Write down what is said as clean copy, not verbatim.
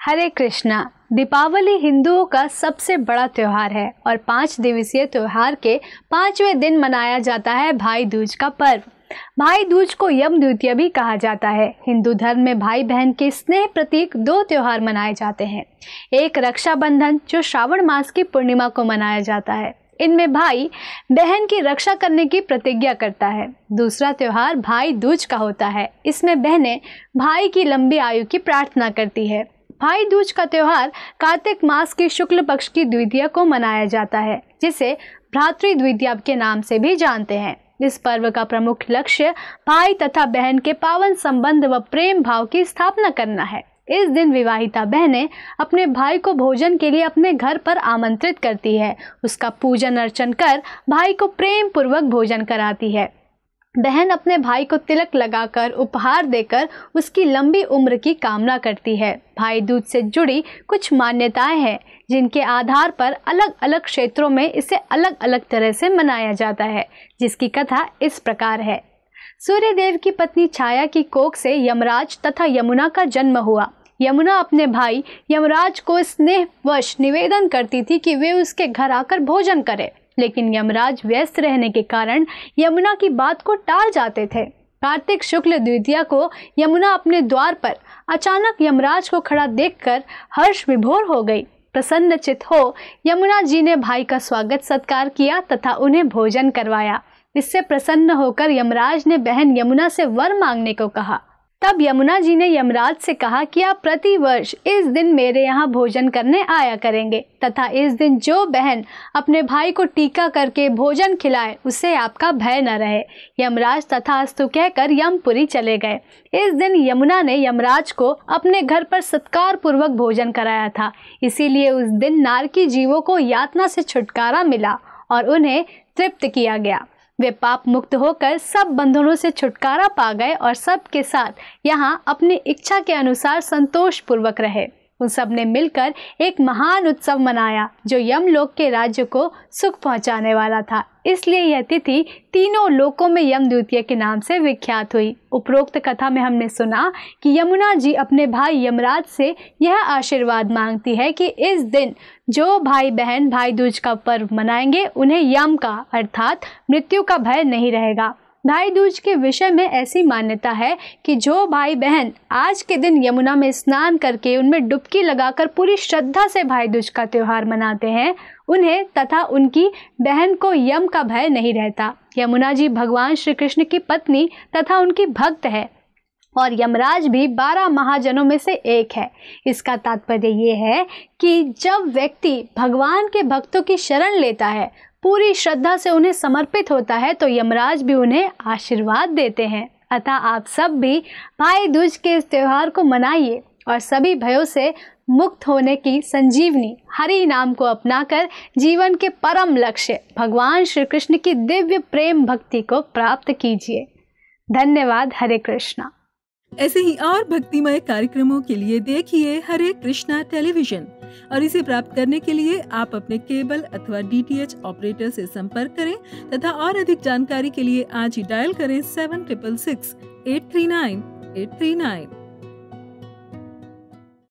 हरे कृष्णा। दीपावली हिंदुओं का सबसे बड़ा त्योहार है और 5 दिवसीय त्योहार के 5वें दिन मनाया जाता है भाई दूज का पर्व। भाई दूज को यम द्वितीया भी कहा जाता है। हिंदू धर्म में भाई बहन के स्नेह प्रतीक 2 त्योहार मनाए जाते हैं। एक रक्षाबंधन जो श्रावण मास की पूर्णिमा को मनाया जाता है। इनमें भाई बहन की रक्षा करने की प्रतिज्ञा करता है। दूसरा त्योहार भाई दूज का होता है। इसमें बहनें भाई की लंबी आयु की प्रार्थना करती है। भाई दूज का त्योहार कार्तिक मास की शुक्ल पक्ष की द्वितीया को मनाया जाता है, जिसे भ्रातृ द्वितीया के नाम से भी जानते हैं। इस पर्व का प्रमुख लक्ष्य भाई तथा बहन के पावन संबंध व प्रेम भाव की स्थापना करना है। इस दिन विवाहिता बहनें अपने भाई को भोजन के लिए अपने घर पर आमंत्रित करती है। उसका पूजन अर्चन कर भाई को प्रेम पूर्वक भोजन कराती है। बहन अपने भाई को तिलक लगाकर उपहार देकर उसकी लंबी उम्र की कामना करती है। भाई दूज से जुड़ी कुछ मान्यताएं हैं, जिनके आधार पर अलग अलग क्षेत्रों में इसे अलग अलग तरह से मनाया जाता है, जिसकी कथा इस प्रकार है। सूर्यदेव की पत्नी छाया की कोख से यमराज तथा यमुना का जन्म हुआ। यमुना अपने भाई यमराज को स्नेहवश निवेदन करती थी कि वे उसके घर आकर भोजन करें, लेकिन यमराज व्यस्त रहने के कारण यमुना की बात को टाल जाते थे। कार्तिक शुक्ल द्वितीया को यमुना अपने द्वार पर अचानक यमराज को खड़ा देखकर हर्ष विभोर हो गई। प्रसन्नचित हो यमुना जी ने भाई का स्वागत सत्कार किया तथा उन्हें भोजन करवाया। इससे प्रसन्न होकर यमराज ने बहन यमुना से वर मांगने को कहा। तब यमुना जी ने यमराज से कहा कि आप प्रति वर्ष इस दिन मेरे यहाँ भोजन करने आया करेंगे तथा इस दिन जो बहन अपने भाई को टीका करके भोजन खिलाए उसे आपका भय न रहे। यमराज तथास्तु कहकर यमपुरी चले गए। इस दिन यमुना ने यमराज को अपने घर पर सत्कार पूर्वक भोजन कराया था। इसीलिए उस दिन नारकी जीवों को यातना से छुटकारा मिला और उन्हें तृप्त किया गया। वे पाप मुक्त होकर सब बंधनों से छुटकारा पा गए और सबके साथ यहाँ अपनी इच्छा के अनुसार संतोष पूर्वक रहे। उन सब ने मिलकर एक महान उत्सव मनाया जो यमलोक के राज्य को सुख पहुँचाने वाला था। इसलिए यह तिथि तीनों लोकों में यम द्वितीया के नाम से विख्यात हुई। उपरोक्त कथा में हमने सुना कि यमुना जी अपने भाई यमराज से यह आशीर्वाद मांगती है कि इस दिन जो भाई बहन भाई दूज का पर्व मनाएंगे उन्हें यम का अर्थात मृत्यु का भय नहीं रहेगा। भाई दूज के विषय में ऐसी मान्यता है कि जो भाई बहन आज के दिन यमुना में स्नान करके उनमें डुबकी लगाकर पूरी श्रद्धा से भाई दूज का त्योहार मनाते हैं, उन्हें तथा उनकी बहन को यम का भय नहीं रहता। यमुना जी भगवान श्री कृष्ण की पत्नी तथा उनकी भक्त है और यमराज भी 12 महाजनों में से एक है। इसका तात्पर्य ये है कि जब व्यक्ति भगवान के भक्तों की शरण लेता है, पूरी श्रद्धा से उन्हें समर्पित होता है, तो यमराज भी उन्हें आशीर्वाद देते हैं। अतः आप सब भी भाई दूज के इस त्योहार को मनाइए और सभी भयों से मुक्त होने की संजीवनी हरि नाम को अपनाकर जीवन के परम लक्ष्य भगवान श्री कृष्ण की दिव्य प्रेम भक्ति को प्राप्त कीजिए। धन्यवाद। हरे कृष्णा। ऐसे ही और भक्तिमय कार्यक्रमों के लिए देखिए हरे कृष्णा टेलीविजन और इसे प्राप्त करने के लिए आप अपने केबल अथवा DTH ऑपरेटर से संपर्क करें तथा और अधिक जानकारी के लिए आज ही डायल करें 7666 839 839।